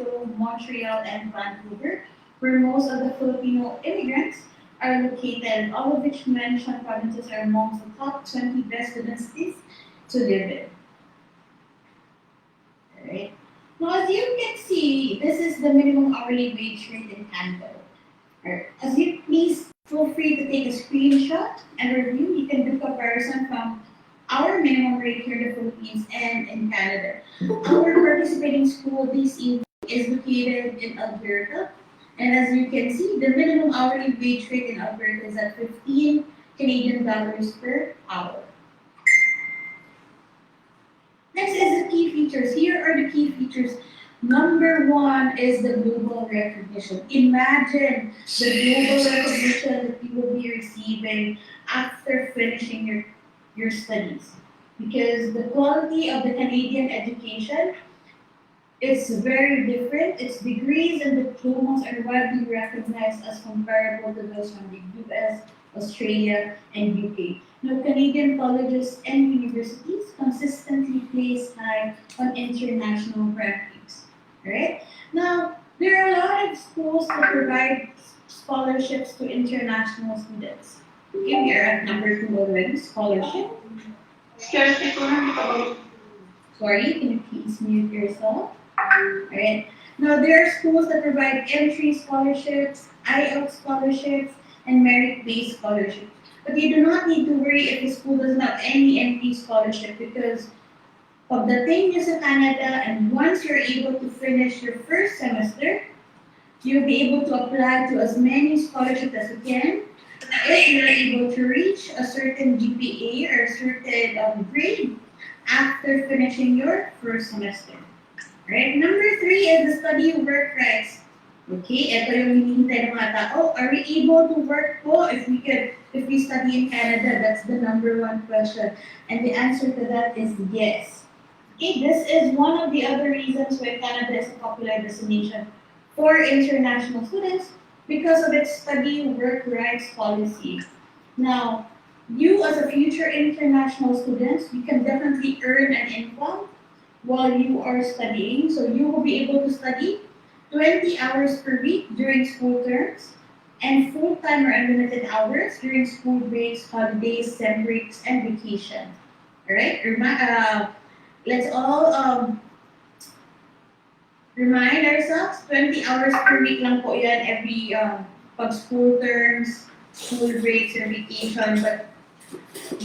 Toronto, Montreal, and Vancouver, where most of the Filipino immigrants are located, all of which mentioned provinces are amongst the top 20 best cities to live in. Alright. Now, as you can see, this is the minimum hourly wage rate in Canada. Alright. As you please feel free to take a screenshot and review. You can do comparison from our minimum rate here in the Philippines and in Canada. Our participating school this evening is located in Alberta. And as you can see, the minimum hourly wage rate in Alberta is at 15 Canadian dollars per hour. Next is the key features. Here are the key features. Number one is the global recognition. Imagine the global recognition that you will be receiving after finishing your studies. Because the quality of the Canadian education is very different. Its degrees and diplomas are widely recognized as comparable to those from the US, Australia, and UK. Now, Canadian colleges and universities consistently place high on international rankings. Alright? Now, there are a lot of schools that provide scholarships to international students. Okay, we are at number 2 already, scholarship. Sorry, can you please mute yourself? Alright. Now, there are schools that provide entry scholarships, IELTS scholarships, and merit-based scholarships. But you do not need to worry if the school doesn't have any entry scholarship because of the thing is in Canada, and once you're able to finish your first semester, you'll be able to apply to as many scholarships as you can. If you're able to reach a certain GPA or a certain grade after finishing your first semester. Right? Number 3 is the study work rights. Okay, ito yung hinihintay ng mga tao. Are we able to work po if we study in Canada? That's the number 1 question. And the answer to that is yes. Okay, this is one of the other reasons why Canada is a popular destination for international students because of its study work rights policy. Now, you as a future international student, you can definitely earn an income while you are studying. So you will be able to study 20 hours per week during school terms and full-time or unlimited hours during school breaks, holidays, sem breaks, and vacation. Alright? Let's all remind ourselves, 20 hours per week lang po yan every pag school terms, school breaks, or vacation. But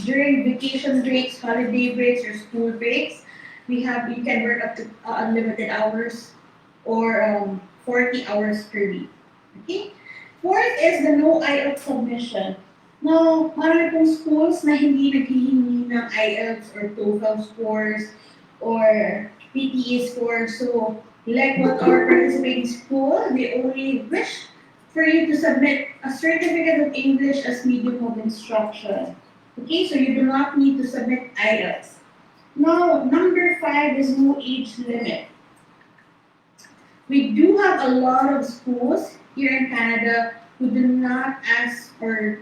during vacation breaks, holiday breaks, or school breaks, you can work up to unlimited hours or 40 hours per week. Okay? 4th is the no IELTS submission. Now, marami pong schools na hindi naghihingi ng IELTS or TOEFL scores or PTE scores. So, like what our participating school, they only wish for you to submit a certificate of English as medium of instruction. Okay, so you do not need to submit IELTS. Now, number 5 is no age limit. We do have a lot of schools here in Canada who do not ask or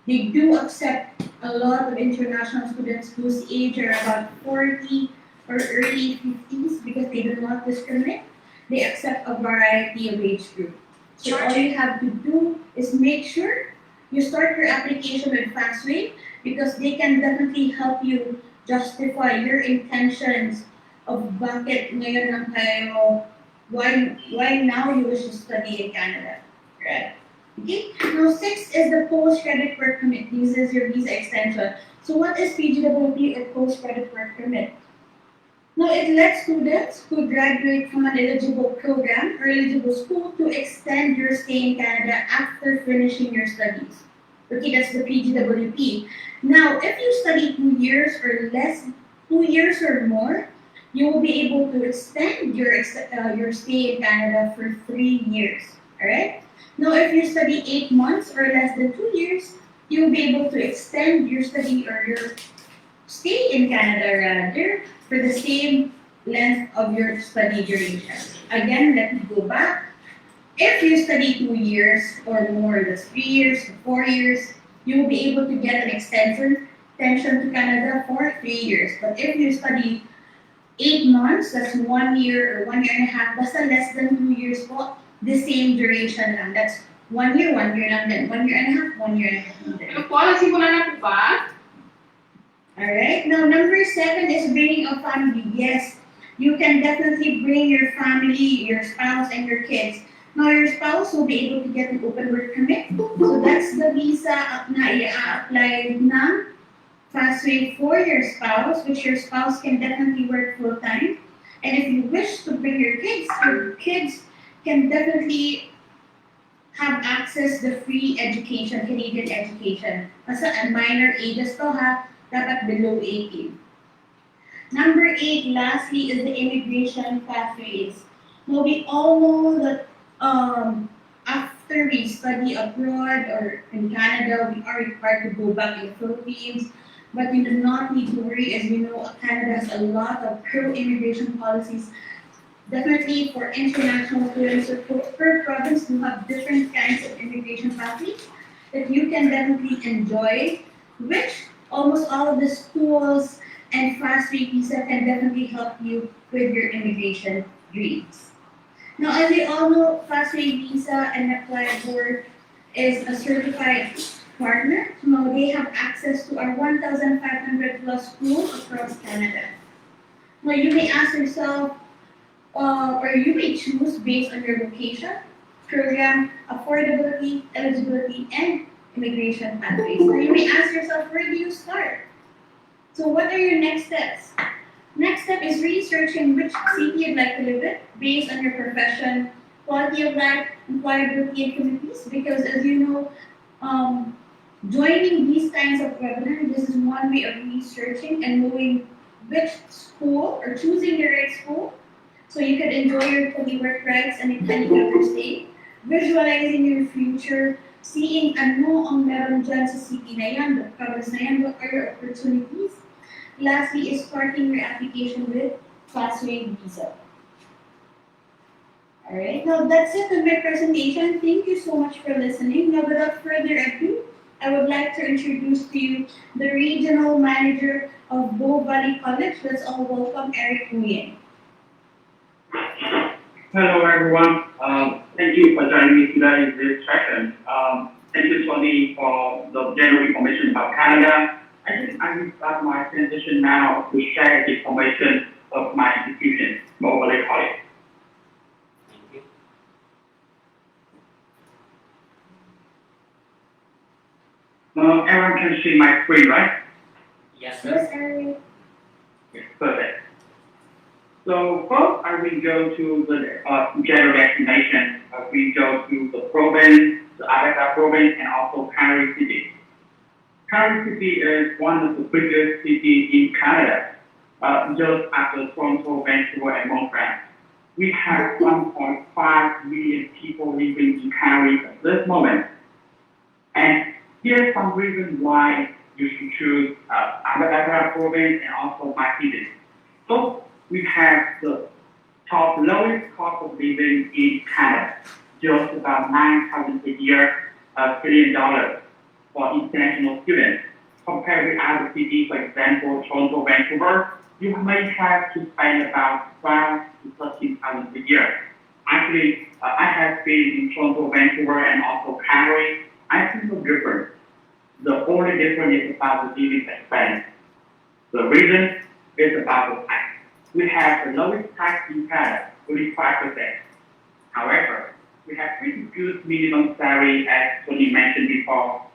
they do accept a lot of international students whose age are about 40 or early 50s because they do not discriminate. They accept a variety of age group. So all you have to do is make sure you start your application with FastWay because they can definitely help you justify your intentions of bakit ngayon lang kayo, why now you wish to study in Canada, right? Okay, now 6th is the post-credit work permit. This is your visa extension. So what is PGWP or post-credit work permit? Now it lets students who graduate from an eligible program or eligible school to extend your stay in Canada after finishing your studies. Okay, that's the PGWP. Now, if you study 2 years or less, 2 years or more, you will be able to extend your stay in Canada for 3 years. Alright? Now, if you study 8 months or less than 2 years, you will be able to extend your study or your stay in Canada rather for the same length of your study duration. Again, let me go back. If you study 2 years or more, that's 3 years, 4 years, you will be able to get an extension to Canada for 3 years. But if you study 8 months, that's 1 year or 1 year and a half, basta less than 2 years po, the same duration lang. That's 1 year lang din. 1 year and a half, 1 year and a half din. Ano po, nagsimula na po ba? Alright, now number 7 is bringing a family. Yes, you can definitely bring your family, your spouse, and your kids. Now, your spouse will be able to get an open work permit. So that's the visa na i-apply ng FastWay for your spouse, which your spouse can definitely work full-time. And if you wish to bring your kids can definitely have access to free education, Canadian education. Basta a minor ages to ha, dapat below 18. Number 8, lastly, is the immigration pathways. Now, we all know that after we study abroad or in Canada, we are required to go back in the Philippines. But you do not need to worry, as you know, Canada has a lot of pro-immigration policies. Definitely for international students, so per province, you have different kinds of immigration pathways that you can definitely enjoy, which almost all of the schools and FastWay visa can definitely help you with your immigration dreams. Now, as we all know, FastWay visa and ApplyBoard is a certified partner. Now, they have access to our 1,500 plus schools across Canada. Now, you may ask yourself, or you may choose based on your location, program, affordability, eligibility, and immigration pathways. Now, you may ask yourself, where do you start? So, what are your next steps? Next step is researching which city you'd like to live in based on your profession, quality of life, employability, and communities. Because as you know, joining these kinds of webinars, this is one way of researching and knowing which school or choosing the right school so you can enjoy your study work rights and any other state. Visualizing your future, seeing ano ang meron dyan sa city na yan, the province na yan, what are your opportunities. Lastly is starting your application with FastWay visa. Alright, now that's it on my presentation. Thank you so much for listening. Now without further ado, I would like to introduce to you the Regional Manager of Bow Valley College. Let's all welcome Eric Nguyen. Hello everyone. Thank you for joining me today in this session. Thank you, Tony, for the general information about Canada. I think I will start my presentation now to share the information of my institution, Bow Valley College. Everyone can see my screen, right? Yes, Yes, Eric. Yes, perfect. So first, I will go to the general destination. We go to the province, the Alberta province, and also Calgary City. Calgary City is one of the biggest cities in Canada, just after Toronto, Vancouver, and Montreal. We have 1.5 million people living in Calgary at this moment. And here's some reasons why you should choose Alberta province and also my city. So we have the top lowest cost of living in Canada, just about $9,000 a year, Canadian dollars for international students. Compared with other cities, for example, Toronto, Vancouver, you may have to spend about $12,000 to $13,000 a year. Actually, I have been in Toronto, Vancouver, and also Calgary. I think no difference. The only difference is about the living expense. The reason is about the tax. We have the lowest tax in Canada, 35%. However, we have pretty good minimum salary, as Tony mentioned before,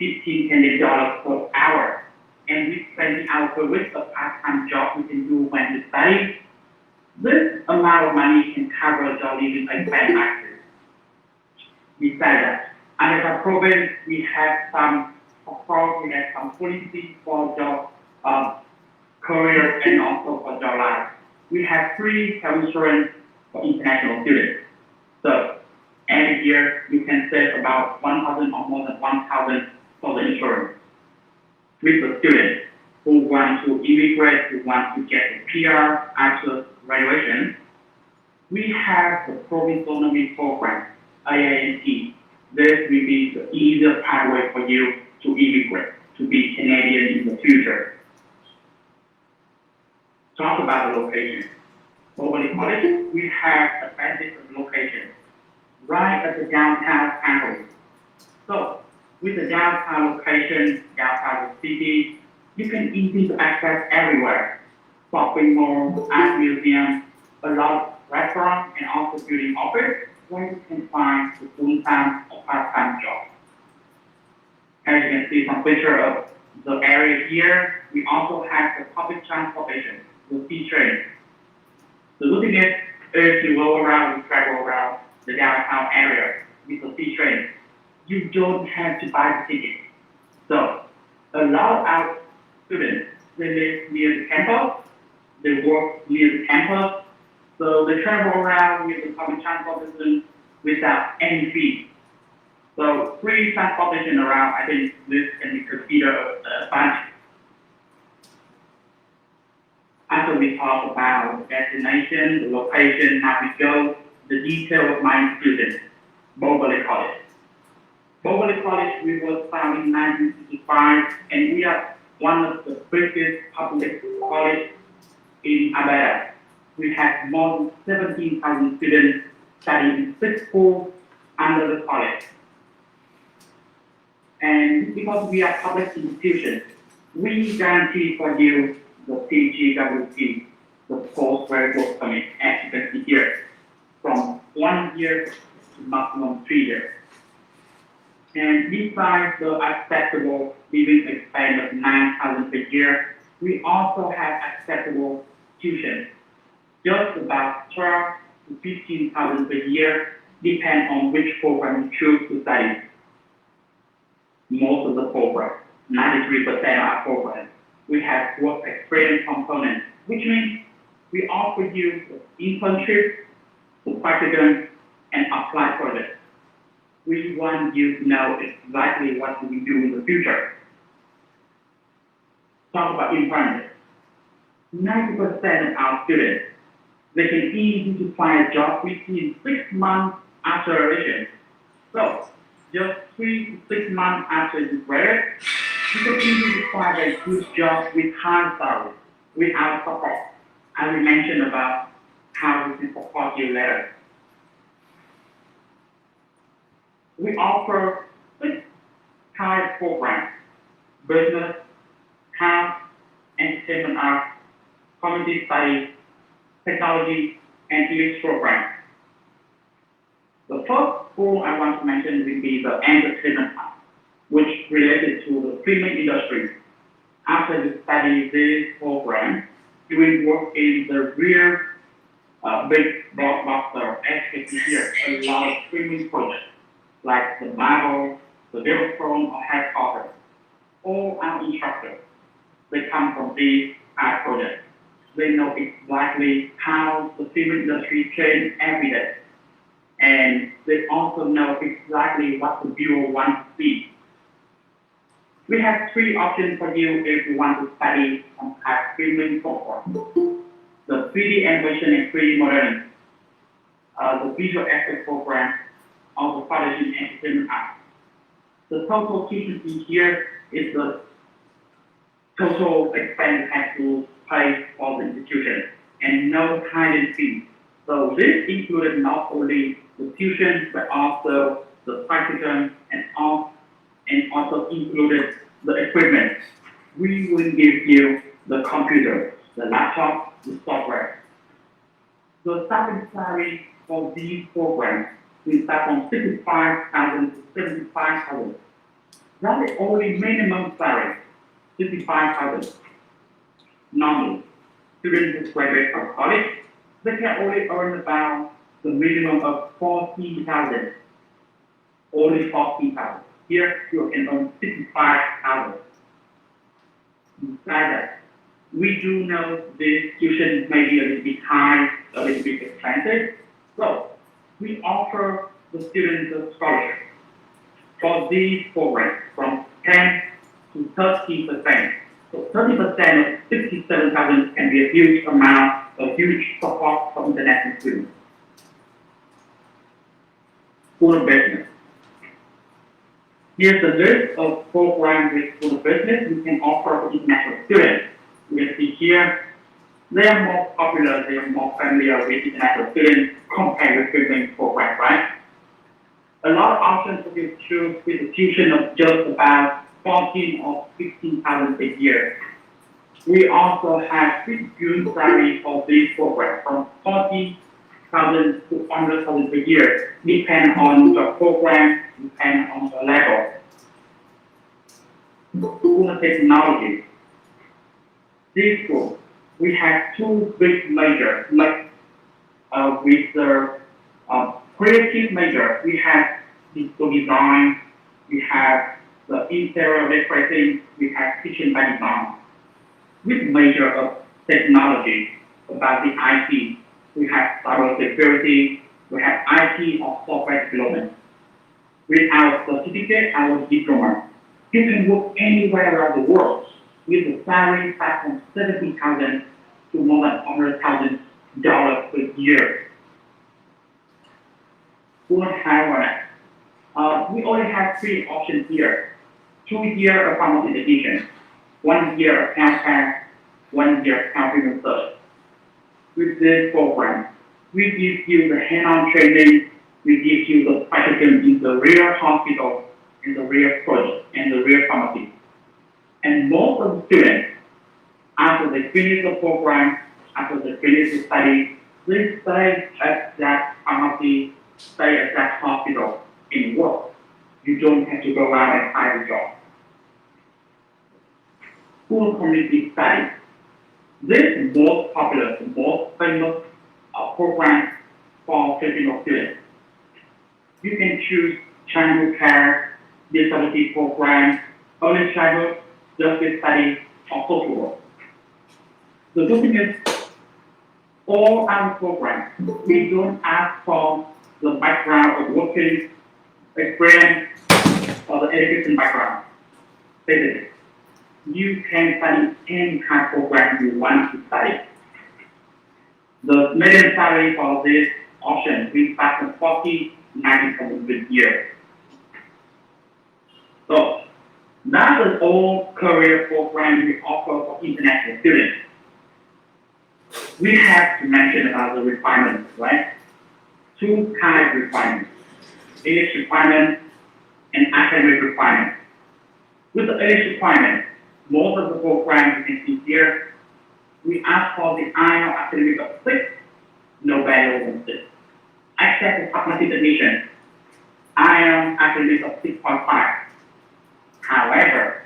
$15 Canadian per hour. And we spend the hour per week of part-time job we can do when we study. This amount of money can cover the living expenses. Besides that, under the province, we have some policies for job career and also for job life. We have free health insurance for international students. So every year you can save about 1,000 or more than 1,000 for the insurance. With the students who want to immigrate, who want to get a PR after graduation, we have the province autonomy program, IELTS. This will be the easier pathway for you to immigrate, to be Canadian in the future. talk about the location. Globally College, we have advantage of location right at the downtown campus. So with the downtown location, downtown city, you can easily access everywhere. Shopping mall, art museum, a lot of restaurants, and also building office where you can find the full-time or part-time job. As you can see some picture of the area here, we also have the public transportation, the C train. The good thing is you go around, you travel around the downtown area with the C train. You don't have to buy the ticket. So a lot of our students, they live near the campus, they work near the campus, so they travel around with the public transportation without any fee. So free transportation around, I think this can be considered an advantage. After we talk about the destination, the location, now we go the detail of my institution, Boberley College. Boberley College, we were founded in 1965, and we are one of the biggest public colleges in Alberta. We have more than 17,000 students studying in 6 schools under the college. And because we are public institutions, we guarantee for you the PGWP, the post-graduate permit, as you can see here, from 1 year to maximum 3 years. And besides the acceptable living expense of 9,000 per year, we also have acceptable tuition, just about 12 to 15,000 per year, depend on which program you choose to study. Most of the programs, 93% of our programs, we have work experience component, which means we offer you the internship, the practicum, and apply project. We want you to know exactly what we do in the future. Talk about employment. 90% of our students, they can easily find a job within 6 months after graduation. So, just 3 to 6 months after you graduate, you can easily find a good job with high salary, without support. I will mention about how we can support you later. We offer 6 type programs: business, health, entertainment arts, community studies, technology, and English programs. The first school I want to mention will be the entertainment art, which related to the film industry. After you study this program, you will work in the real big blockbuster, as you can see here, a lot of streaming projects like the Marvel, the Game of Thrones, or Harry Potter. All our instructors, they come from these art projects. They know exactly how the film industry changes every day. And they also know exactly what the viewer wants to see. We have 3 options for you if you want to study some kind of filming program. The 3D animation and 3D modeling, the visual effects program, or the Foundation Entertainment Art. The total tuition fee here is the total expense has to pay for the institution, and no hidden fees. So this included not only the tuition, but also the practicum, and also included the equipment. We will give you the computer, the laptop, the software. The starting salary for these programs will start from 65,000 to 75,000. That is only minimum salary, 65,000. Normally, students who graduate from college, they can only earn about the minimum of 40,000. Only 40,000. Here, you can earn 65,000. Besides that, we do know this tuition may be a little bit high, a little bit expensive. So, we offer the students a scholarship for these programs from 10 to 30%. So 30% of 67,000 can be a huge amount, a huge support for international students. School of Business. Here's the list of programs with School of Business we can offer for international students. You can see here They are more popular, they are more familiar with international students compared with recruitment program, right? A lot of options for you to choose with a tuition of just about 14 or 15,000 a year. We also have pretty good salary for this program from 40,000 to 100,000 per year, depending on the program, depending on the level. Student technology. This school, we have two big majors, like with the creative major, we have digital design, we have the interior decorating, we have kitchen by design. With major of technology about the IT, we have cyber security, we have IT or software development. With our certificate, our diploma, you can work anywhere around the world with a salary start from 70,000 to more than $100,000 per year. We only have three options here. 2 years of pharmacy technician, 1 year of healthcare, 1 year of health research. With this program, we give you the hands-on training, we give you the practicum in the real hospital, in the real project, and the real pharmacy. And most of the students, after they finish the program, after they finish the study, they stay at that pharmacy, stay at that hospital, and work. You don't have to go out and find a job. Full community study. This is the most popular, the most famous program for Filipino students. You can choose childhood care, disability program, early childhood, justice study, or social work. The good thing is, all our programs, we don't ask for the background of working experience or the education background. Basically, you can study any kind of program you want to study. The median salary for this option will start from 40,000 per year. So that's an all career program we offer for international students. We have to mention about the requirements, right? Two kinds of requirements. Age requirement and academic requirement. With the age requirement, most of the programs you can see here, we ask for the IELTS academic of 6, no better than 6. Except for pharmacy technician, IELTS academic of 6.5. However,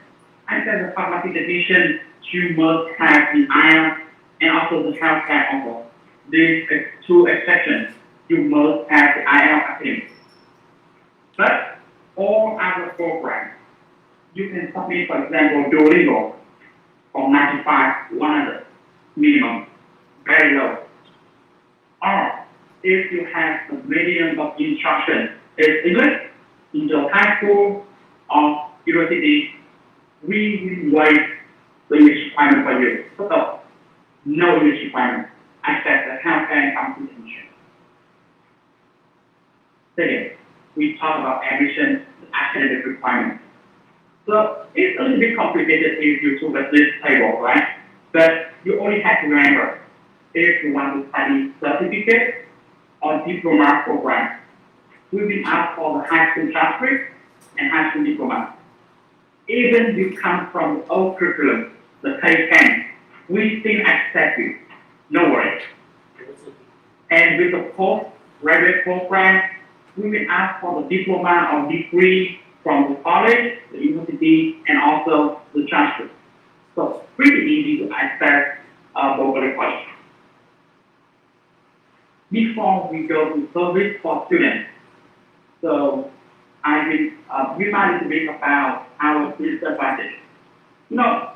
except for pharmacy technician, you must have the IELTS and also the healthcare also. These two exceptions, you must have the IELTS academic. But all other programs, you can submit, for example, Duolingo from 95 to 100 minimum, very low. Or if you have a medium of instruction, is English, in your high school or university, we will waive the English requirement for you. So, no English requirement, except the healthcare and compensation. Second, we talk about admission, the academic requirements. So it's a little bit complicated if you look at this table, right? But you only have to remember, if you want to study certificate or diploma program, we will ask for the high school transcript and high school diploma. Even you come from the old curriculum, the K-10, we still accept you, no worries. And with the postgraduate program, we will ask for the diploma or degree from the college, the university, and also the transcript. So pretty easy to access both requests. Before we go to service for students, so I will remind a little bit about our disadvantage. You know,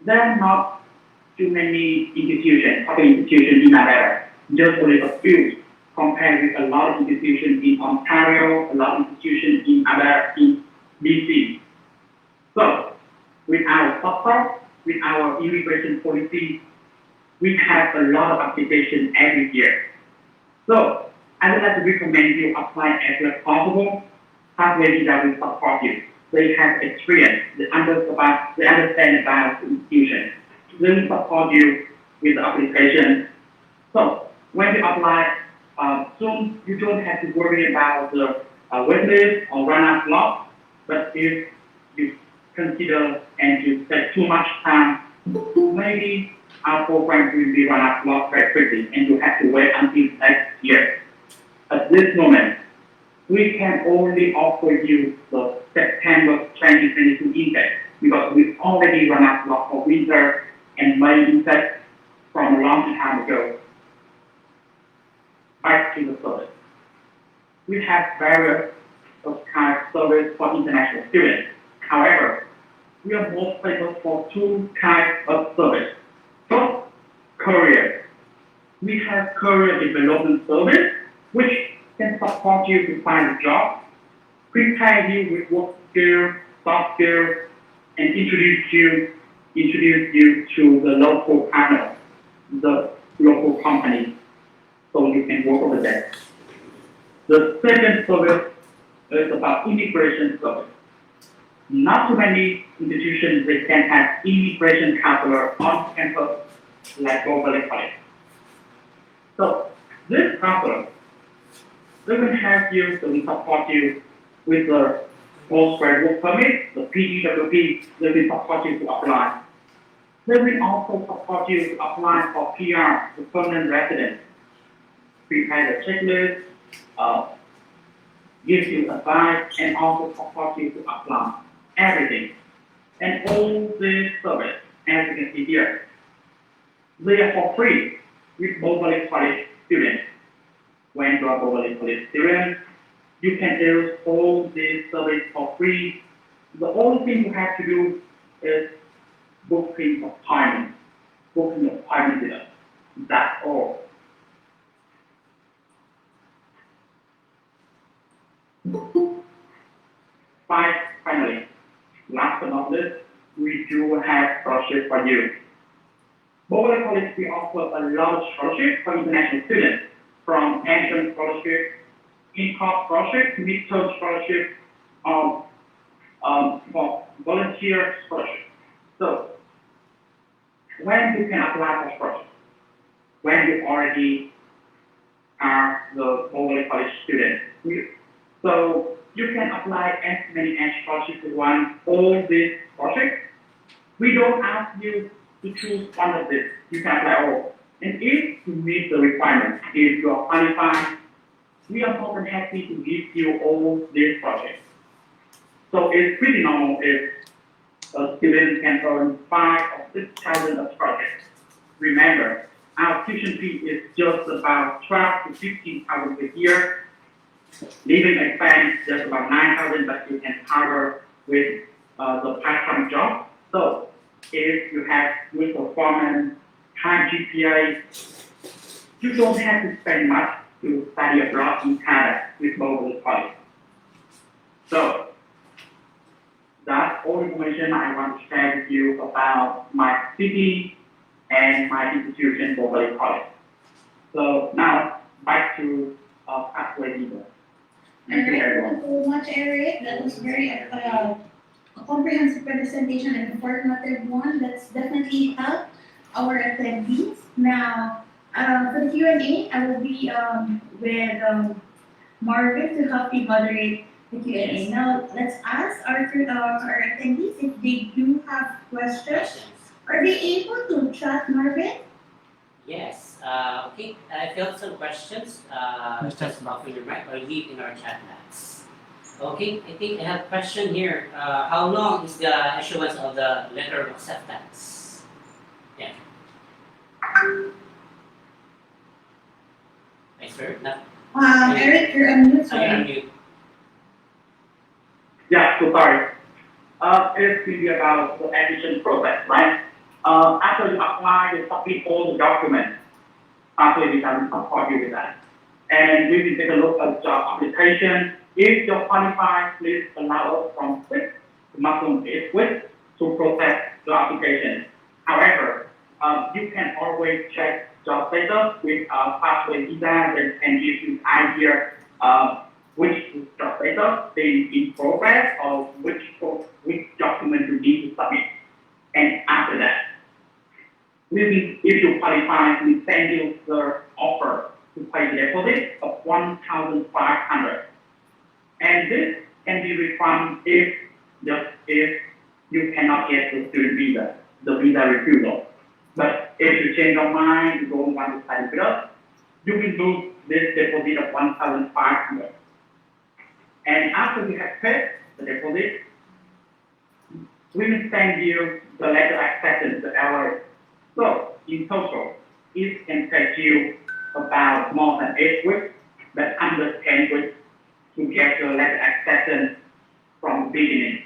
there are not too many institutions, public institutions in Alberta, just only a few, compared with a lot of institutions in Ontario, a lot of institutions in Alberta, in BC. So, with our support, with our immigration policy, we have a lot of applications every year. So, I would like to recommend you apply as soon as possible. FastWay will support you. They have experience, they understand about the institution. they will support you with the application. So when you apply, soon you don't have to worry about the wait list or run out slot. But if you consider and you take too much time, maybe our program will be run out slot very quickly, and you have to wait until next year. At this moment, we can only offer you the September 2022 intake because we already run out slot for winter and May intake from a long time ago. Back to the service. We have various kind of service for international students. However, we are most famous for two kinds of service. First, career. We have career development service, which can support you to find a job, prepare you with work skills, soft skills, and introduce you to the local partner, the local company, so you can work over there. The second service is about immigration service. Not too many institutions they can have immigration counselor on campus like globally college. So this counselor, they will help you to support you with the postgraduate work permit, the PEWP, they will support you to apply. They will also support you to apply for PR, the permanent residence, prepare the checklist, give you advice, and also support you to apply everything. And all this service, as you can see here, they are for free with globally college students. When you are globally college student, you can use all this service for free. The only thing you have to do is booking appointment with us. That's all. Finally, last but not least, we do have scholarship for you. Globally college, we offer a large scholarship for international students, from entrance scholarship, in-course scholarship, mid-term scholarship, for volunteer scholarship. So, when you can apply for scholarship? When you already are the globally college student. So, you can apply as many as scholarships you want, all these scholarships. We don't ask you to choose one of these. You can apply all. And if you meet the requirements, if you are qualified, we are more than happy to give you all these projects. So it's pretty normal if a student can earn 5,000 or 6,000 of projects. Remember, our tuition fee is just about 12,000 to 15,000 a year. Living expense just about 9,000, but you can cover with the part-time job. So if you have good performance, high GPA, you don't have to spend much to study abroad in Canada with global college. So that's all information I want to share with you about my city and my institution, global college. So now back to FastWay leader. Thank you, everyone. Thank you so much, Eric. That was very a comprehensive presentation and informative one. That's definitely helped our attendees. Now, for the Q&A, I will be with Marvin to help you moderate the Q&A. Yes. Now, let's ask our attendees if they do have questions. Are they able to chat, Marvin? Yes. Okay. I filled some questions. Just open your mic or leave in our chat box. Okay. I think I have a question here. How long is the issuance of the letter of acceptance? Yeah. Thanks, sir. No. Eric, you're on mute. So you're on Sorry. mute. Yeah, so sorry. It's really about the admission process, right? After you apply, you submit all the documents. After we can support you with that. And we will take a look at job application. If you're qualified, please allow us from 6 to maximum 8 weeks to process the application. However, you can always check job status with FastWay visa that can give you an idea which job status is in progress or which document you need to submit. And after that, if you qualify, we send you the offer to pay the deposit of 1,500. And this can be refunded if you cannot get the student visa, the visa refusal. But if you change your mind, you don't want to study with us, you will lose this deposit of 1,500. And after you have paid the deposit, we will send you the letter acceptance, the LA. So in total, it can take you about more than 8 weeks, but under 10 weeks to get your letter acceptance from the beginning,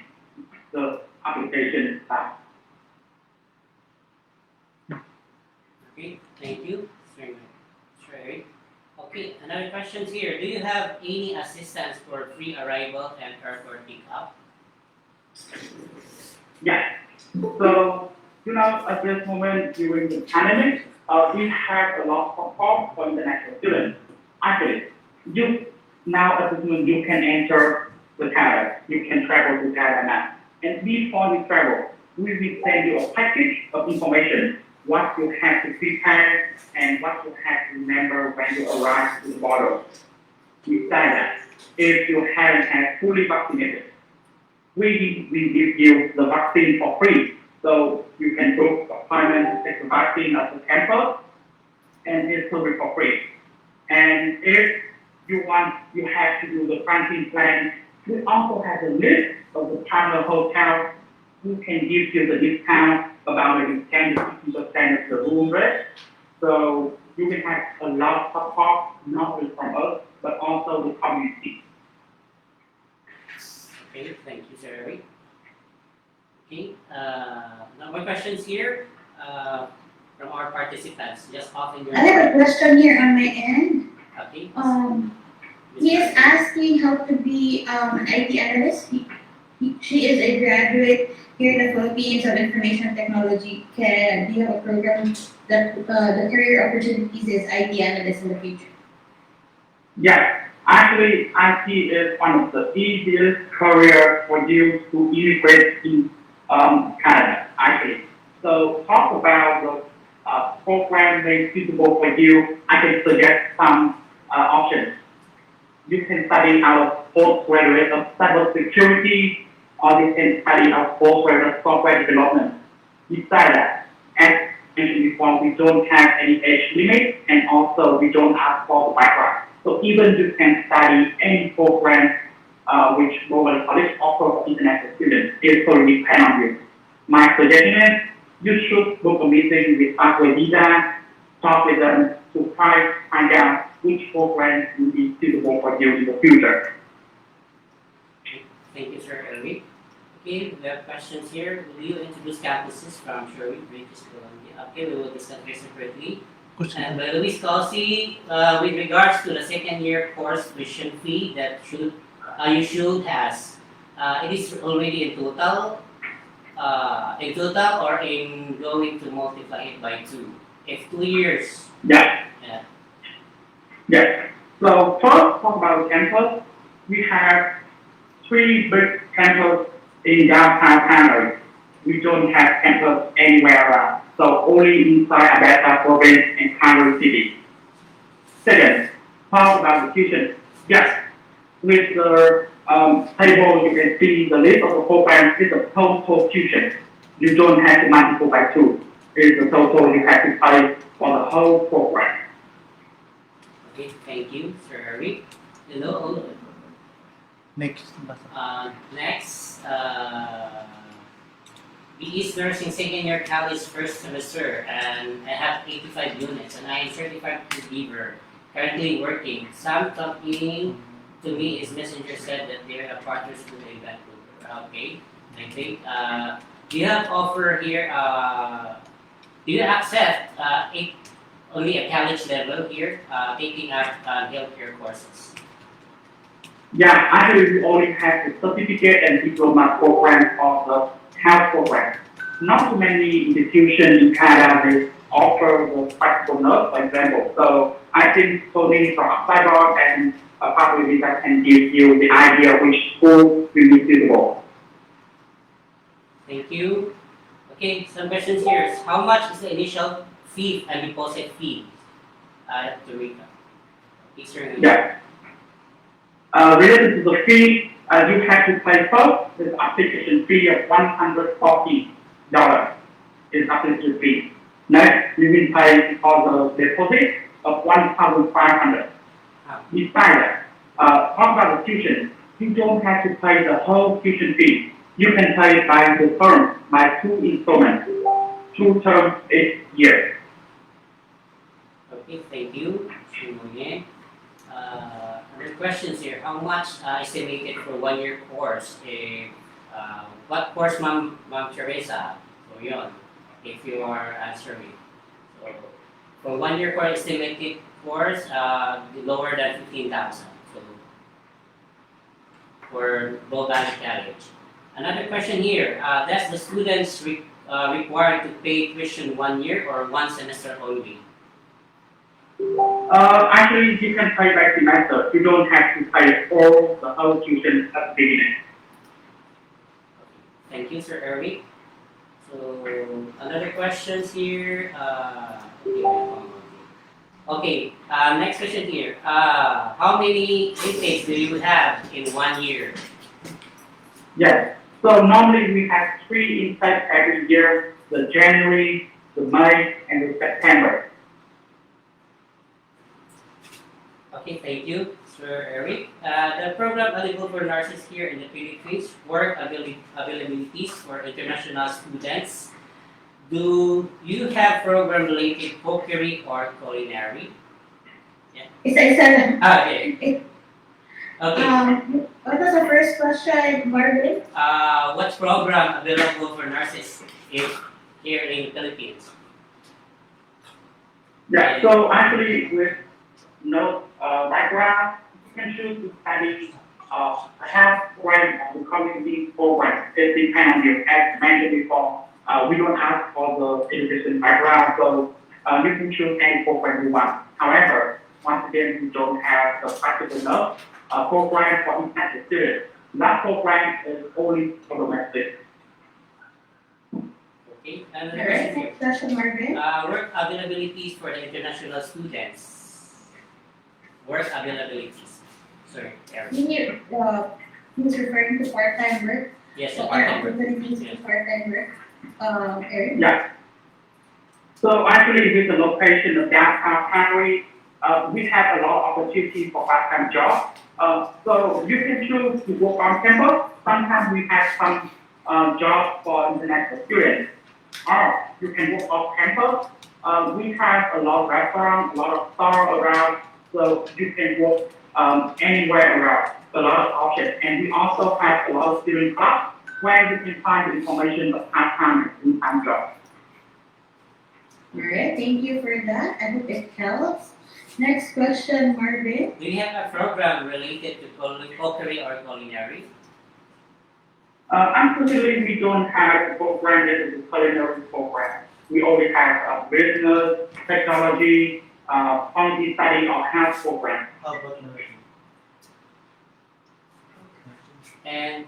the application starts. Okay, thank you. Sorry. Okay, another question here. Do you have any assistance for free arrival and airport pickup? Yeah. So, at this moment during the pandemic, we have a lot of support for international students. Actually, at this moment you can enter the Canada. You can travel to Canada now. And before you travel, we will send you a package of information, what you have to prepare and what you have to remember when you arrive to the border. Besides that, if you haven't had fully vaccinated, we give you the vaccine for free. So you can book appointment to take the vaccine at the campus, and it's totally for free. And if you have to do the quarantine plan, we also have a list of the partner hotels who can give you the discount about maybe 10 to 50% of the room rate. So you will have a lot of support, not only from us, but also the community. Okay, thank you, Sir Eric. Okay, now more questions here from our participants. Just offering your. I have a question here on my end. Okay. He is asking how to be an IT analyst. She is a graduate here in the Philippines of Information Technology. Do you have a program that the career opportunities is IT analyst in the future? Yes, actually, IT is one of the easiest career for you to integrate in Canada, actually. So talk about the program that is suitable for you. I can suggest some options. You can study our postgraduate of cybersecurity, or you can study our postgraduate of software development. Besides that, as mentioned before, we don't have any age limit, and also we don't ask for the background. So even you can study any program which global college offers for international students. It totally depends on you. My suggestion is you should book a meeting with FastWay Visa, talk with them to find out which program will be suitable for you in the future. Thank you, Sir Eric. Okay, we have questions here. Will you introduce campuses from Sherwood, British Columbia? Okay, we will discuss this separately. And by Louis Kelsey, with regards to the second year course tuition fee that you should has, it is already in total or in going to multiply it by 2. If 2 years. Yeah. Yeah. Yes. So first, talk about the campus. We have 3 big campuses in downtown Calgary. We don't have campus anywhere around. So only inside Alberta province and Calgary city. Second, talk about the tuition. Yes. With the table, you can see the list of the programs is a total tuition. You don't have to multiply by 2. It's the total you have to pay for the whole program. Okay, thank you, Sir Eric. Hello. Next. Next, BE's Nursing second year college first semester, and I have 85 units, and I am certified receiver, currently working. Some talking to me is Messenger said that they're a partner school in Vancouver. Okay, I think. Do you have offer here? Do you accept only a college level here, taking up healthcare courses? Yeah, actually we only have the certificate and diploma program of the health program. Not too many institutions in Canada they offer the practical nurse, for example. So I think Tony from ApplyBoard and FastWay Visa can give you the idea which school will be suitable. Thank you. Okay, some questions here. How much is the initial fee and deposit fee at the Eureka? Okay, sir. Yeah. Related to the fee, you have to pay first the application fee of $140 is application fee. Next, you will pay for the deposit of $1,500. Besides that, talk about the tuition. You don't have to pay the whole tuition fee. You can pay by the term, by 2 installments, 2 terms each year. Okay, thank you. Other questions here. How much estimated for 1-year course? What course, Ma'am Teresa? So yun, if you are answering. So for 1-year course, estimated course, lower than 15,000. So for Bow Valley College. Another question here. Does the students required to pay tuition 1 year or 1 semester only? Actually, you can pay by semester. You don't have to pay all the whole tuition at the beginning. Thank you, Sir Eric. So, another questions here. Okay, next question here. How many intakes do you have in 1 year? Yes. So normally we have 3 intakes every year: the January, the May, and the September. Okay, thank you, Sir Eric. The program eligible for nurses here in the Philippines, work availabilities for international students. Do you have program related cookery or culinary? Isa-isa lang. Okay. Okay. What was the first question, Marvin? What program available for nurses here in the Philippines? Yeah. So actually, with no background, you can choose to study health program or the community program. It depends on you. As mentioned before, we don't ask for the education background, so you can choose any program you want. However, once again, we don't have the practical enough program for international students. That program is only for domestic. Okay. Another Alright, question here. next question, Marvin. Work availabilities for the international students. Work availabilities. Sorry, Eric. He was referring to part-time work. Yes, So so our part-time work. opportunities Yes. for part-time work. Eric? Yeah. So actually, with the location of downtown Calgary, we have a lot of opportunities for part-time jobs. So you can choose to work on campus. Sometimes we have some jobs for international students. Or you can work off campus. We have a lot of restaurants, a lot of stores around, so you can work anywhere around. A lot of options. And we also have a lot of student clubs where you can find the information of part-time and full-time jobs. Alright, thank you for that. I hope it helps. Next question, Marvin. Do you have a program related to cookery or culinary? Unfortunately, we don't have a program that is a culinary program. We only have a business, technology, quality study, or health program. How about nursing? And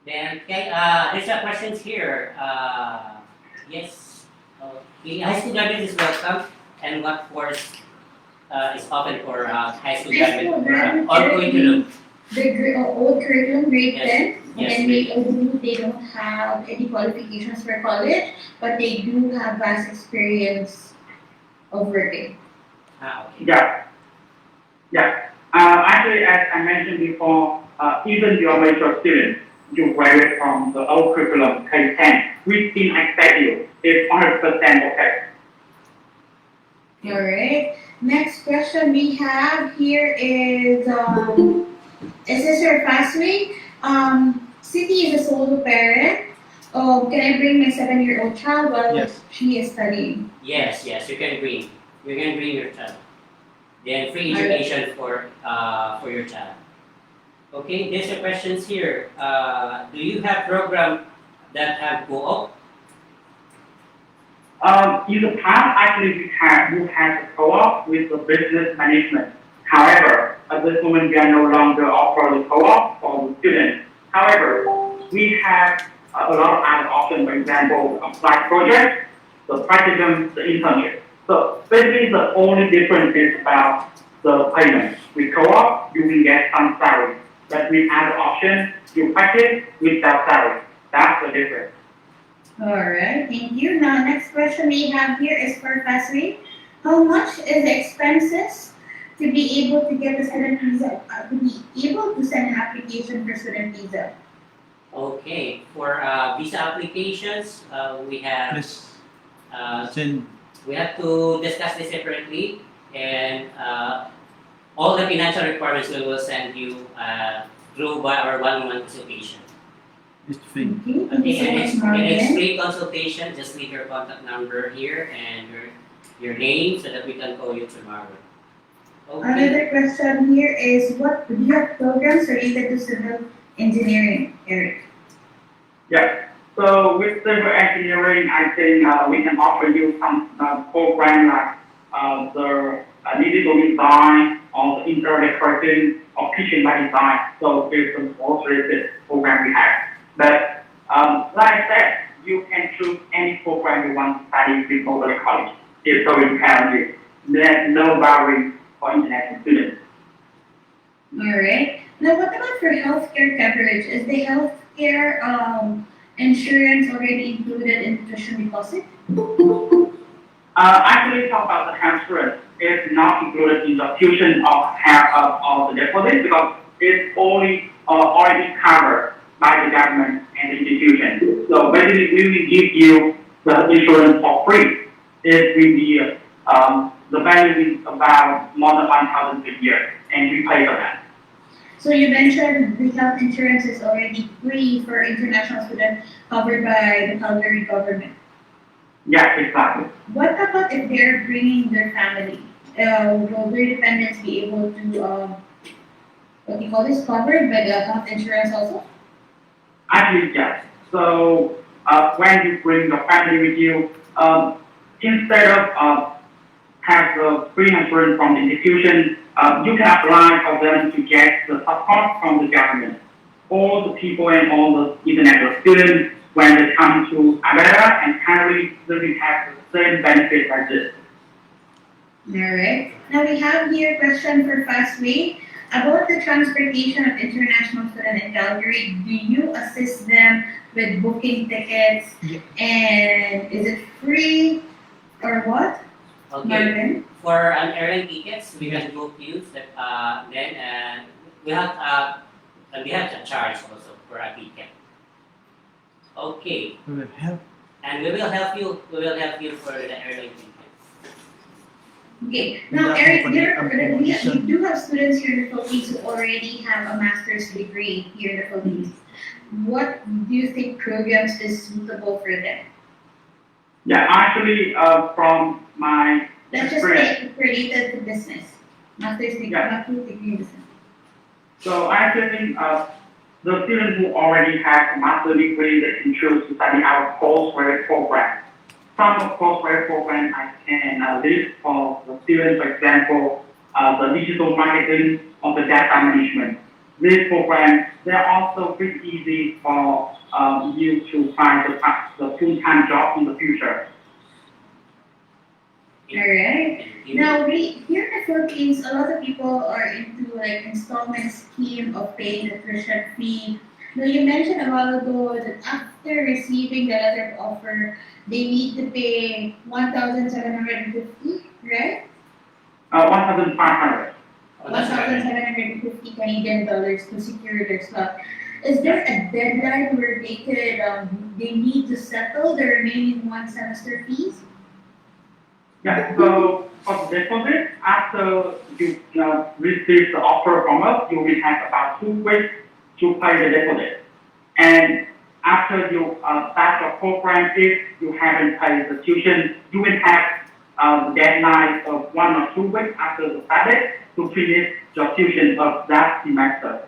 then, okay, there's a questions here. Yes. Okay, high school graduates is welcome. And what course is open for high school graduates? Or going to look? The old curriculum, grade Yes. 10, Yes, and they don't have any qualifications for college, but they do have vast experience of working. Okay. Yeah. Yeah. Actually, as I mentioned before, even your major students, you graduate from the old curriculum, K10, we still accept you. It's 100% okay. Alright, next question we have here is this your FastWay? City is a solo parent. Can I bring my 7-year-old child while Yes. she is studying? Yes, you can bring. You can bring your child. Then free education for your child. Okay, there's a questions here. Do you have program that have co-op? In the past, actually, we had a co-op with the business management. However, at this moment, we are no longer offering the co-op for the students. However, we have a lot of other options, for example, applied project, the practicum, the internship. So basically the only difference is about the payment. With co-op, you will get some salary. But with other options, you practice without salary. That's the difference. Alright, thank you. Now, next question we have here is for FastWay. How much is the expenses to be able to get the student visa, to be able to send an application for student visa? Okay, for visa applications, we have Please uh, send. we have to discuss this separately, and all the financial requirements we will send you through by our one-on-one consultation. It's free. Okay, thank you Okay, so and much, it's Marvin. free consultation. Just leave your contact number here and your name so that we can call you tomorrow. Okay. Another question here is, what do you have programs related to civil engineering, Eric? Yeah. So with civil engineering, I think we can offer you some program like the digital design or the interior decorating or kitchen by design. So it's a most related program we have. But like I said, you can choose any program you want to study before the college. It's so you. There's no barrier for international students. Alright, now what about for healthcare coverage? Is the healthcare insurance already included in the tuition deposit? Actually, talk about the health insurance. It's not included in the tuition of the deposit because it's only already covered by the government and the institution. So basically, we will give you the insurance for free. It will be the value is about more than 1,000 per year, and we pay for that. So you mentioned the health insurance is already free for international students covered by the Calgary government. Yeah, exactly. What about if they're bringing their family? Will their dependents be able to, what do you call this, covered by the health insurance also? Actually, yes. So when you bring your family with you, instead of have the free insurance from the institution, you can apply for them to get the support from the government. All the people and all the international students, when they come to Alberta and Calgary, will have the same benefit as this. Alright, now we have here a question for FastWay. About the transportation of international students in Calgary, do you assist them with booking tickets? Yeah. And is it free or what? Okay. Marvin? For an airline tickets, we can book you. Then we have a charge also for a ticket. Okay, We will help. and we will help you. We will help you for the airline tickets. Okay, now Without Eric, company we accommodation. do have students here in the Philippines who already have a master's degree here in the Philippines. What do you think programs is suitable for them? Yeah, actually, from my Let's just experience, say it's related to business. Master's degree, Yeah. master's degree in business. so actually, the students who already have a master's degree, they can choose to study our postgraduate program. Some of postgraduate program I can list for the students, for example, the digital marketing or the data management. This program, they're also pretty easy for you to find the full-time job in the future. Alright. Thank you. Now, here in the Philippines, a lot of people are into like installment scheme of paying the tuition fee. Now, you mentioned a while ago that after receiving the letter of offer, they need to pay 1,750, right? 1,500. Oh, that's right. 1,750 Canadian dollars to secure their slot. Is there a deadline where they could, they need to settle the remaining one semester fees? Yeah, so for the deposit, after you receive the offer from us, you will have about 2 weeks to pay the deposit. And after you start your program, if you haven't paid the tuition, you will have the deadline of 1 or 2 weeks after the start date to finish your tuition of that semester.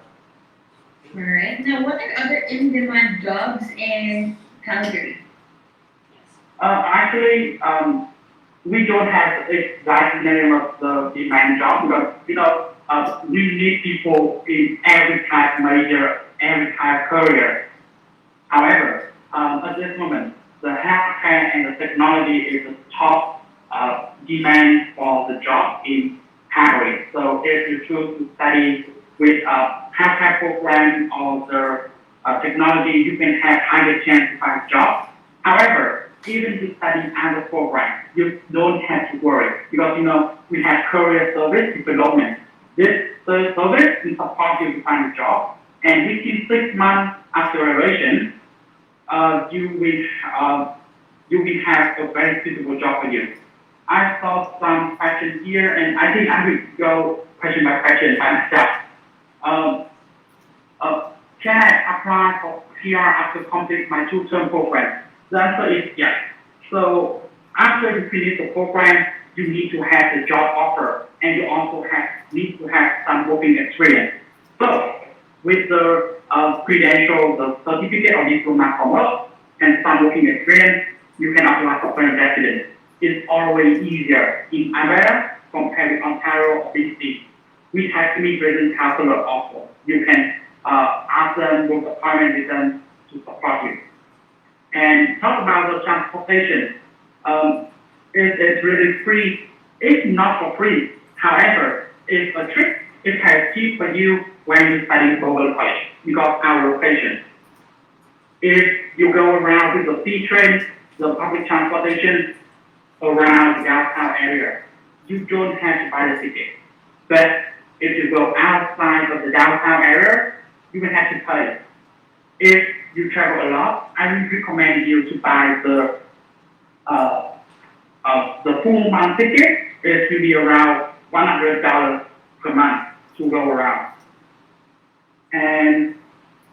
Alright, now what are other in-demand jobs in Calgary? Actually, we don't have the exact name of the demand job because, we need people in every type of major, every type of career. However, at this moment, the healthcare and the technology is the top demand for the job in Calgary. So if you choose to study with a healthcare program or the technology, you can have higher chance to find a job. However, even to study other programs, you don't have to worry because we have career service development. This service will support you to find a job, and within 6 months after graduation, you will have a very suitable job for you. I saw some questions here, and I think I will go question by question by myself. Can I apply for PR after complete my 2-term program? The answer is yes. So after you finish the program, you need to have the job offer, and you also need to have some working experience. So with the credential, the certificate or diploma from us, and some working experience, you can apply for permanent residence. It's always easier in Alberta compared with Ontario or BC. We have immigration counselor also. You can ask them, book appointment with them to support you. And talk about the transportation. It's really free. It's not for free. However, it's a trick. It has cheap for you when you study global college because our location. If you go around with the C train, the public transportation around the downtown area, you don't have to buy the ticket. But if you go outside of the downtown area, you will have to pay. If you travel a lot, I would recommend you to buy the full month ticket. It will be around $100 per month to go around. And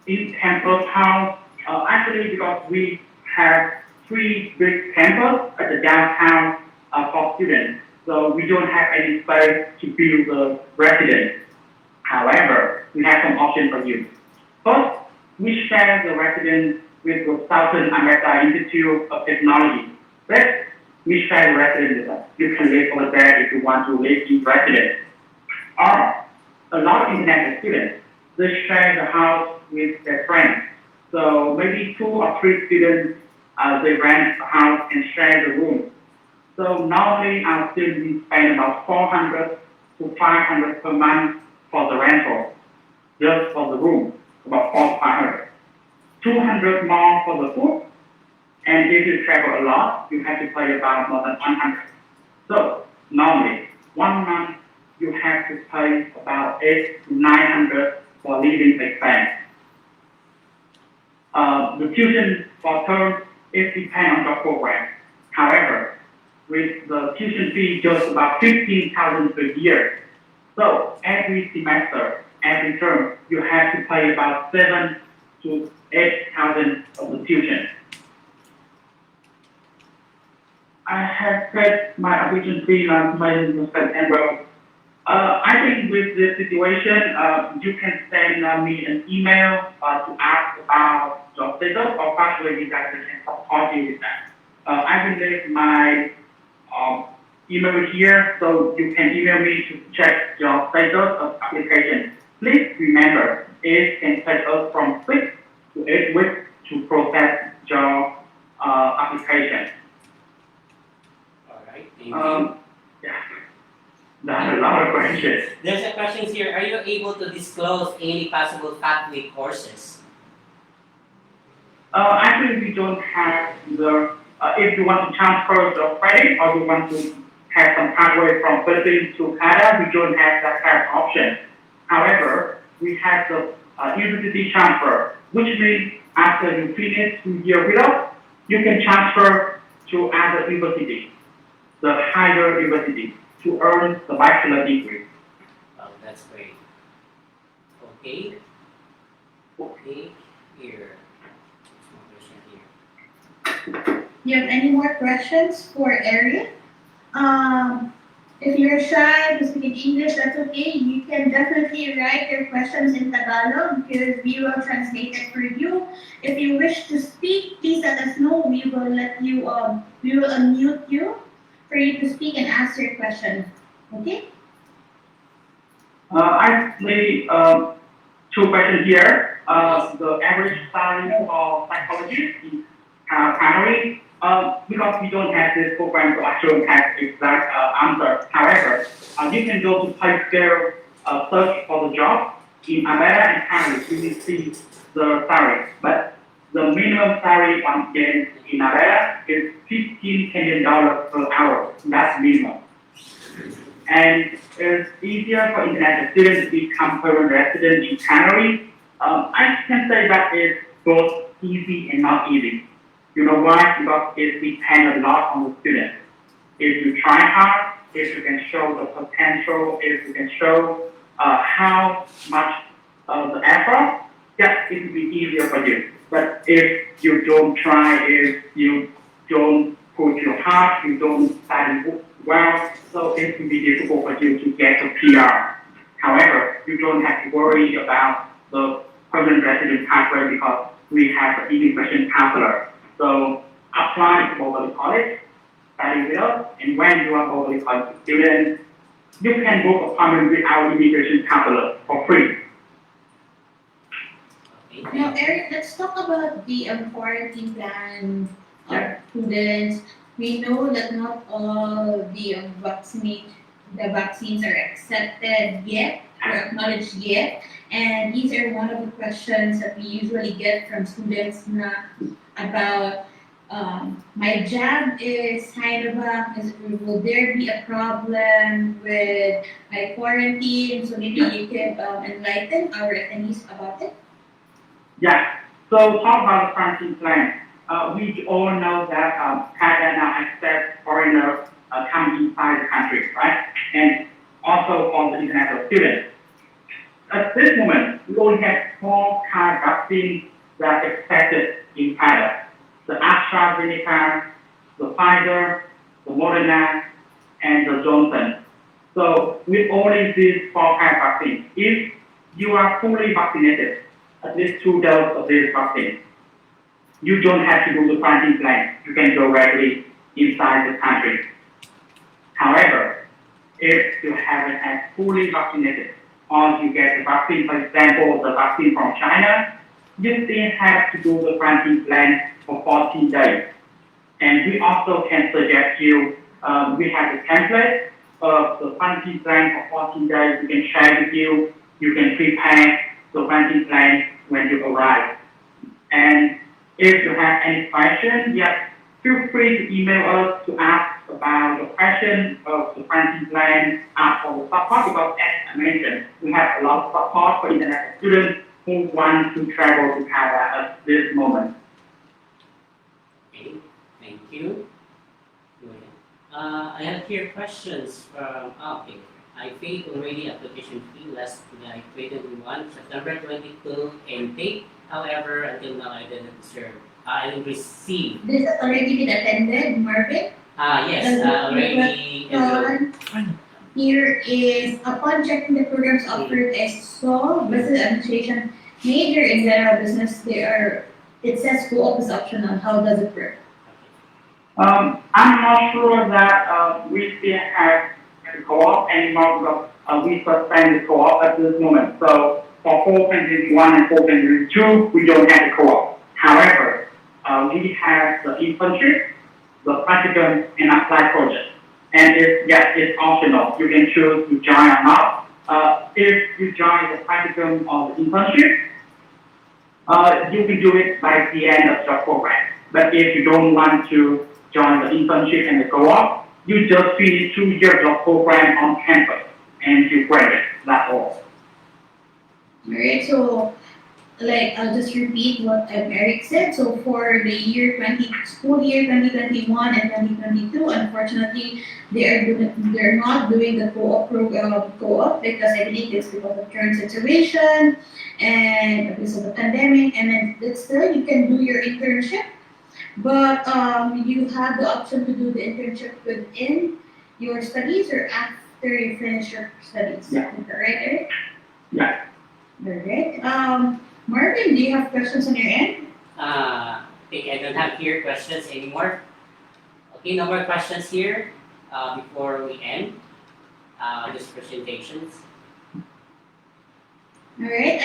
in campus house, actually because we have 3 big campus at the downtown for students, so we don't have any space to build the residence. However, we have some options for you. First, we share the residence with the Southern America Institute of Technology. Next, we share the residence with us. You can live over there if you want to live in residence. Or a lot of international students, they share the house with their friends. So maybe 2 or 3 students, they rent a house and share the room. So normally our students spend about $400 to $500 per month for the rental, just for the room, about $400 to $500. $200 more for the food, and if you travel a lot, you have to pay about more than $100. So normally, 1 month you have to pay about $800 to $900 for living expense. The tuition for term is depend on your program. However, with the tuition fee just about $15,000 per year. So every semester, every term, you have to pay about $7,000 to $8,000 of the tuition. I have paid my application fee last month in September. I think with this situation, you can send me an email to ask about your status, or FastWay you guys can support you with that. I will leave my email here, so you can email me to check your status of application. Please remember, it can take us from 6 to 8 weeks to process your application. All right, thank you. Yeah. That's a lot of questions. There's a question here. Are you able to disclose any possible FastWay courses? Actually, we don't have the, if you want to transfer the credit or you want to have some pathway from Philippines to Canada, we don't have that kind of option. However, we have the university transfer, which means after you finish 2 years with us, you can transfer to other university, the higher university, to earn the bachelor degree. Oh, that's great. Okay. Okay, here. Do you have any more questions for Arian? If you're shy to speak English, that's okay. You can definitely write your questions in Tagalog because we will translate it for you. If you wish to speak, please let us know. We will unmute you for you to speak and ask your question. Okay? Actually, 2 questions here. the average salary for psychologists in Calgary, because we don't have this program to actually have exact answer. However, you can go to PyScale, search for the job in Alberta and Calgary. You will see the salary, but the minimum salary once again in Alberta is $15 per hour. That's minimum. And it's easier for international students to become permanent resident in Calgary. I can say that it's both easy and not easy. You know why? Because it depends a lot on the student. If you try hard, if you can show the potential, if you can show how much the effort, yes, it will be easier for you. But if you don't try, if you don't put your heart, you don't study well, so it will be difficult for you to get a PR. However, you don't have to worry about the permanent resident pathway because we have an immigration counselor. So apply to Mobility College, study with us, and when you are Mobility College student, you can book an appointment with our immigration counselor for free. Now, Eric, let's talk about the quarantine plan of students. We know that not all the vaccines are accepted yet or acknowledged yet, and these are one of the questions that we usually get from students about my jab is Sinovac. Will there be a problem with my quarantine? So maybe you can enlighten our attendees about it. Yeah. So talk about the quarantine plan. We all know that Canada now accepts foreigners coming inside the country, right? And also for the international students. At this moment, we only have 4 kind of vaccines that are accepted in Canada. The AstraZeneca, the Pfizer, the Moderna, and the Johnson. So with only these 4 kind of vaccines, if you are fully vaccinated, at least 2 doses of this vaccine, you don't have to do the quarantine plan. You can go directly inside the country. However, if you haven't had fully vaccinated, or you get the vaccine, for example, the vaccine from China, you still have to do the quarantine plan for 14 days. And we also can suggest you, we have a template of the quarantine plan for 14 days. We can share with you. You can prepare the quarantine plan when you arrive. And if you have any questions, yes, feel free to email us to ask about the question of the quarantine plan, ask for the support, because as I mentioned, we have a lot of support for international students who want to travel to Canada at this moment. Okay, thank you. I have here questions from, okay. I paid already application fee last I created in September 22 intake. However, until now I didn't receive. This has already been attended, Marvin? Yes, already enrolled. Here is, upon checking the programs offered, I saw business administration major in general business. It says co-op is optional. How does it work? I'm not sure that we still have the co-op anymore because we suspend the co-op at this moment. So for 4.1 and 4.2, we don't have the co-op. However, we have the internship, the practicum, and apply project. And it's optional. You can choose to join or not. If you join the practicum or the internship, you can do it by the end of the program. But if you don't want to join the internship and the co-op, you just finish 2 years of program on campus and you graduate. That's all. Alright, so I'll just repeat what Eric said. So for the school year 2021 and 2022, unfortunately, they're not doing the co-op because I believe it's because of current situation and because of the pandemic. And then still you can do your internship, but you have the option to do the internship within your studies or after you finish your studies. Yeah. Is that right, Eric? Yeah. Alright. Marvin, do you have questions on your end? I think I don't have here questions anymore. Okay, no more questions here before we end this presentations. Alright,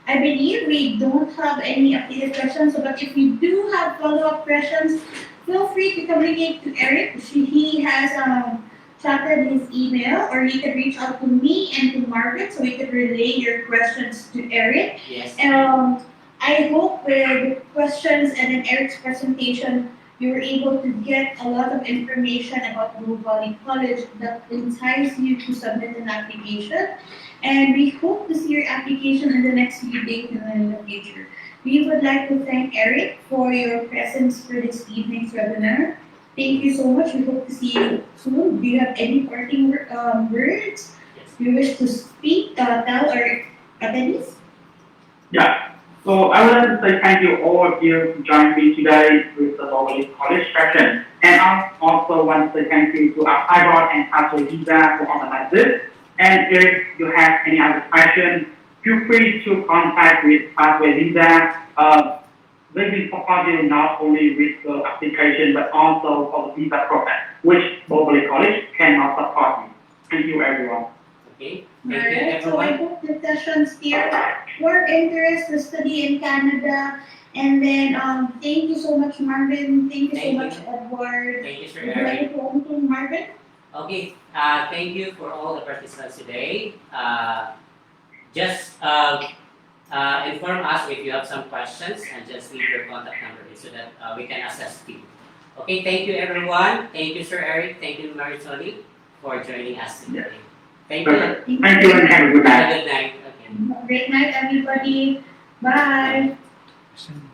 I believe we don't have any updated questions, but if you do have follow-up questions, feel free to communicate to Eric. He has chatted his email, or you can reach out to me and to Margaret so we can relay your questions to Eric. Yes. I hope with questions and in Eric's presentation, you were able to get a lot of information about Blue Valley College that entices you to submit an application. And we hope to see your application in the next few days and in the future. We would like to thank Eric for your presence for this evening's webinar. Thank you so much. We hope to see you soon. Do you have any parting words Yes. you wish to speak, tell our attendees? Yeah. So I would like to say thank you all of you for joining me today with the Global College session. And I also want to say thank you to ApplyBoard and FastWay Visa for organizing this. And if you have any other questions, feel free to contact with FastWay Visa. They will support you not only with the application but also for the visa process, which Global College cannot support you. Thank you, everyone. Okay. Thank you, Alright, so I everyone. hope the sessions here were interest to study in Canada. And then thank you so much, Marvin. Thank you so Thank you. much, Edward. Thank you, Sir Would you Eric. like to anything, Marvin? Okay, thank you for all the participants today. Just inform us if you have some questions and just leave your contact number so that we can assess you. Okay, thank you everyone. Thank you, Sir Eric. Thank you, Marisoli, for joining us today. Thank you. Perfect. Thank you and have a good night. Have a good night. Okay. Great night, everybody. Bye. Question.